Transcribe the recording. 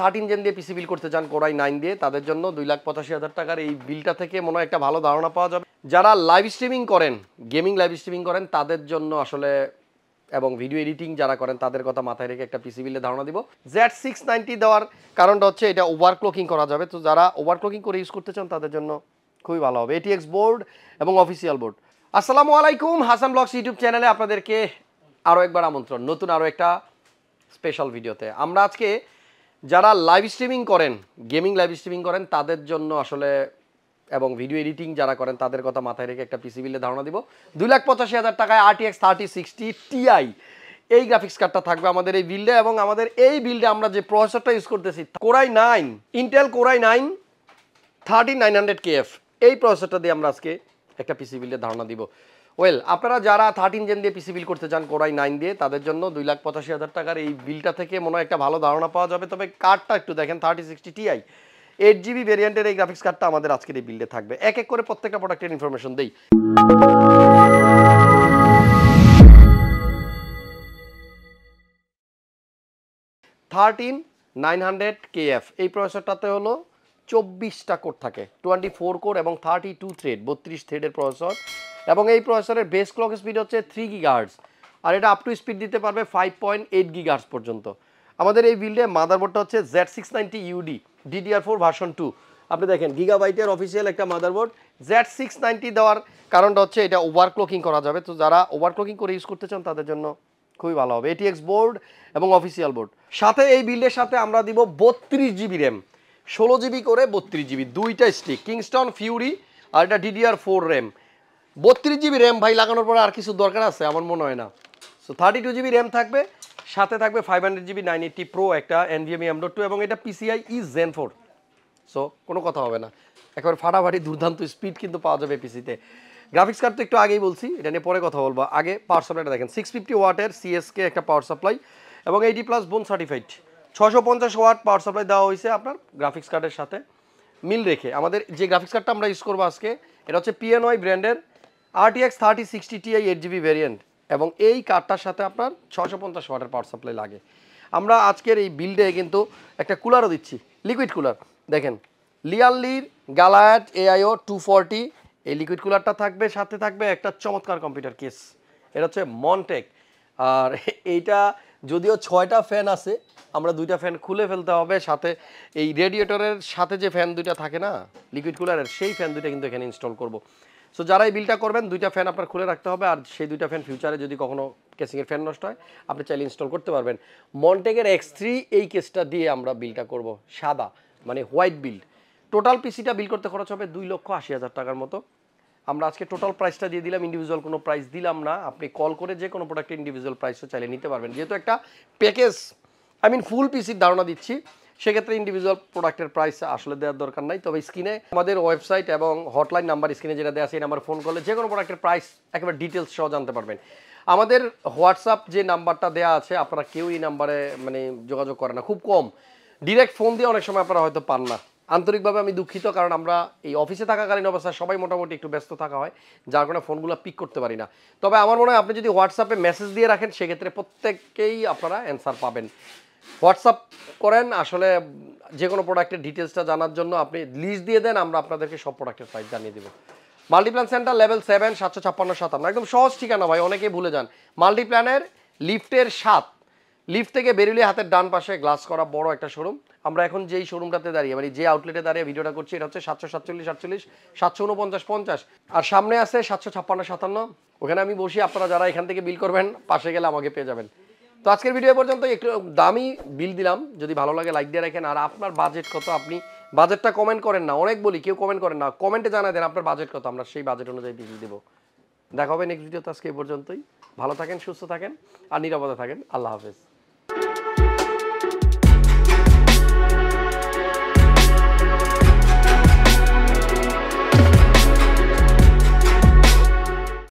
13 gen দিয়ে পিসি বিল করতে চান কোরাই 9 দিয়ে তাদের জন্য 2,85,000 টাকার এই বিলটা থেকে মনে হয় একটা ভালো ধারণা পাওয়া যাবে। যারা লাইভ স্ট্রিমিং করেন, গেমিং লাইভ স্ট্রিমিং করেন তাদের জন্য আসলে এবং ভিডিও এডিটিং যারা করেন তাদের কথা মাথায় রেখে একটা পিসি বিলের ধারণা দিব। Z690 দেওয়ার কারণটা হচ্ছে এটা ওভারক্লকিং করা যাবে, তো যারা ওভারক্লকিং করে ইউজ করতে চান তাদের জন্য খুবই ভালো হবে। ATX বোর্ড এবং অফিসিয়াল বোর্ড। আসসালামু আলাইকুম, হাসান ব্লগস ইউটিউব চ্যানেলে আপনাদেরকে আরও একবার আমন্ত্রণ নতুন আরও একটা স্পেশাল ভিডিওতে। আমরা আজকে যারা লাইভ স্ট্রিমিং করেন, গেমিং লাইভ স্ট্রিমিং করেন তাদের জন্য আসলে এবং ভিডিও এডিটিং যারা করেন তাদের কথা মাথায় রেখে একটা পিসি বিলের ধারণা দিব। 2,85,000 টাকায় RTX 3060 Ti এই গ্রাফিক্স কার্ডটা থাকবে আমাদের এই বিল্ডে। এবং আমাদের এই বিল্ডে আমরা যে প্রসেসরটা ইউজ করতেছি কোরাই 9, ইন্টেল কোরাই 9 3900KF এই প্রসেসরটা দিয়ে আমরা আজকে একটা পিসি বিলের ধারণা দিব। ওয়েল, আপনারা যারা 13 জেন দিয়ে পিসি বিল করতে চান কোরাই 9 দিয়ে তাদের জন্য 2,85,000 টাকার এই বিলটা থেকে মনে হয় একটা ভালো ধারণা পাওয়া যাবে। তবে কার্ডটা একটু দেখেন, 3060 Ti 8GB ভেরিয়েন্টের এই গ্রাফিক্স কার্ডটা আমাদের আজকের এই বিল্ডে থাকবে। এক এক করে প্রত্যেকটা প্রোডাক্টের ইনফরমেশন দেই। 13900KF এই প্রসেসরটাতে হলো 24টা কোর থাকে, 24 কোর এবং 32 থ্রেড, 32 থ্রেডের প্রসেসর। এবং এই প্রসেসরের বেস ক্লক স্পিড হচ্ছে 3 GHz, আর এটা আপ টু স্পিড দিতে পারবে 5.8 GHz পর্যন্ত। আমাদের এই বিল্ডে মাদারবোর্ডটা হচ্ছে Z690UD DDR4 ভার্সন 2। আপনি দেখেন গিগাবাইটের অফিসিয়াল একটা মাদারবোর্ড। Z690 দেওয়ার কারণটা হচ্ছে এটা ওভারক্লকিং করা যাবে, তো যারা ওভারক্লকিং করে ইউজ করতে চান তাদের জন্য খুবই ভালো হবে। ATX বোর্ড এবং অফিসিয়াল বোর্ড সাথে এই বিল্ডের সাথে আমরা দিব 32GB র্যাম, 16GB করে 32GB, দুইটা স্টিক কিংস্টন ফিউরি, আর এটা DDR4 র্যাম। 32GB র্যাম ভাই লাগানোর পরে আর কিছু দরকার আছে আমার মনে হয় না। সো 32GB র্যাম থাকবে, সাথে থাকবে 500GB 980 Pro একটা NVMe M.2 এবং এটা PCIe Gen 4। সো কোনো কথা হবে না, একেবারে ফাটাফাটি দুর্দান্ত স্পিড কিন্তু পাওয়া যাবে পিসিতে। গ্রাফিক্স কার্ড তো একটু আগেই বলছি, এটা নিয়ে পরে কথা বলবো। আগে পাওয়ার সাপ্লাইটা দেখেন, 650 ওয়াটের CSK একটা পাওয়ার সাপ্লাই এবং 80+ বোন সার্টিফাইড 650 ওয়াট পাওয়ার সাপ্লাই দেওয়া হয়েছে আপনার গ্রাফিক্স কার্ডের সাথে মিল রেখে। আমাদের যে গ্রাফিক্স কার্ডটা আমরা ইউজ করবো আজকে এটা হচ্ছে PNY ব্র্যান্ডের RTX 3060 Ti 8GB ভ্যারিয়েন্ট এবং এই কার্ডটার সাথে আপনার 650 ওয়াটের পাওয়ার সাপ্লাই লাগে। আমরা আজকের এই বিল্ডে কিন্তু একটা কুলারও দিচ্ছি, লিকুইড কুলার। দেখেন লিয়ারলির গ্যালায়াট AIO 240 এই লিকুইড কুলারটা থাকবে, সাথে থাকবে একটা চমৎকার কম্পিউটার কেস, এটা হচ্ছে মনটেক। আর এইটা যদিও 6টা ফ্যান আছে, আমরা 2টা ফ্যান খুলে ফেলতে হবে, সাথে এই রেডিয়েটরের সাথে যে ফ্যান 2টা থাকে না লিকুইড কুলারের, সেই ফ্যান 2টা কিন্তু এখানে ইনস্টল করব। সো যারা এই বিলটা করবেন 2টা ফ্যান আপনার খুলে রাখতে হবে, আর সেই 2টা ফ্যান ফিউচারে যদি কখনো কেসিংয়ের ফ্যান নষ্ট হয় আপনি চাইলে ইনস্টল করতে পারবেন। মনটেকের X3 এই কেসটা দিয়ে আমরা বিলটা করব, সাদা মানে হোয়াইট বিল্ড। টোটাল পিসিটা বিল করতে খরচ হবে 2,80,000 টাকার মতো। আমরা আজকে টোটাল প্রাইসটা দিয়ে দিলাম, ইন্ডিভিজুয়াল কোনো প্রাইস দিলাম না। আপনি কল করে যে কোনো প্রোডাক্টের ইন্ডিভিজুয়াল প্রাইসও চাইলে নিতে পারবেন। যেহেতু একটা প্যাকেজ, ফুল পিসির ধারণা দিচ্ছি, সেক্ষেত্রে ইন্ডিভিজুয়াল প্রোডাক্টের প্রাইস আসলে দেওয়ার দরকার নাই। তবে স্ক্রিনে আমাদের ওয়েবসাইট এবং হটলাইন নাম্বার স্ক্রিনে যেটা দেওয়া আছে এই নাম্বার ফোন করলে যে কোনো প্রোডাক্টের প্রাইস একেবারে ডিটেলস সহ জানতে পারবেন। আমাদের হোয়াটসঅ্যাপ যে নাম্বারটা দেওয়া আছে আপনারা কেউ এই নাম্বারে যোগাযোগ করে না, খুব কম। ডিরেক্ট ফোন দিয়ে অনেক সময় আপনারা হয়তো পান না। আন্তরিকভাবে আমি দুঃখিত, কারণ আমরা এই অফিসে থাকাকালীন অবস্থায় সবাই মোটামুটি একটু ব্যস্ত থাকা হয়, যার কারণে ফোনগুলো পিক করতে পারি না। তবে আমার মনে হয় আপনি যদি হোয়াটসঅ্যাপে মেসেজ দিয়ে রাখেন সেক্ষেত্রে প্রত্যেককেই আপনারা অ্যান্সার পাবেন। হোয়াটসঅ্যাপ করেন, আসলে যে কোনো প্রোডাক্টের ডিটেলসটা জানার জন্য আপনি লিস্ট দিয়ে দেন, আমরা আপনাদেরকে সব প্রোডাক্টের প্রাইস জানিয়ে দেবো। মাল্টিপ্ল্যান সেন্টার লেভেল 7 75657, একদম সহজ ঠিকানা ভাই, অনেকেই ভুলে যান। মাল্টিপ্ল্যানের লিফটের 7, লিফট থেকে বেরিয়ে হাতের ডান পাশে গ্লাস করা বড় একটা শোরুম। আমরা এখন যেই শোরুমটাতে দাঁড়িয়ে যে আউটলেটে দাঁড়িয়ে ভিডিওটা করছি এটা হচ্ছে 747 48 749 50, আর সামনে আছে 756 57। ওখানে আমি বসি, আপনারা যারা এখান থেকে বিল করবেন পাশে গেলে আমাকে পেয়ে যাবেন। তো আজকের ভিডিও পর্যন্ত একটু দামি বিল দিলাম, যদি ভালো লাগে লাইক দিয়ে রাখেন। আর আপনার বাজেট কত, আপনি বাজেটটা কমেন্ট করেন না, অনেক বলি কেউ কমেন্ট করেন না, কমেন্টে জানাই দেন আপনার বাজেট কত, আমরা সেই বাজেট অনুযায়ী বিল দেবো। দেখা হবে নেক্সট ভিডিওতে, আজকে এই পর্যন্তই। ভালো থাকেন, সুস্থ থাকেন আর নিরাপদে থাকেন। আল্লাহ হাফেজ।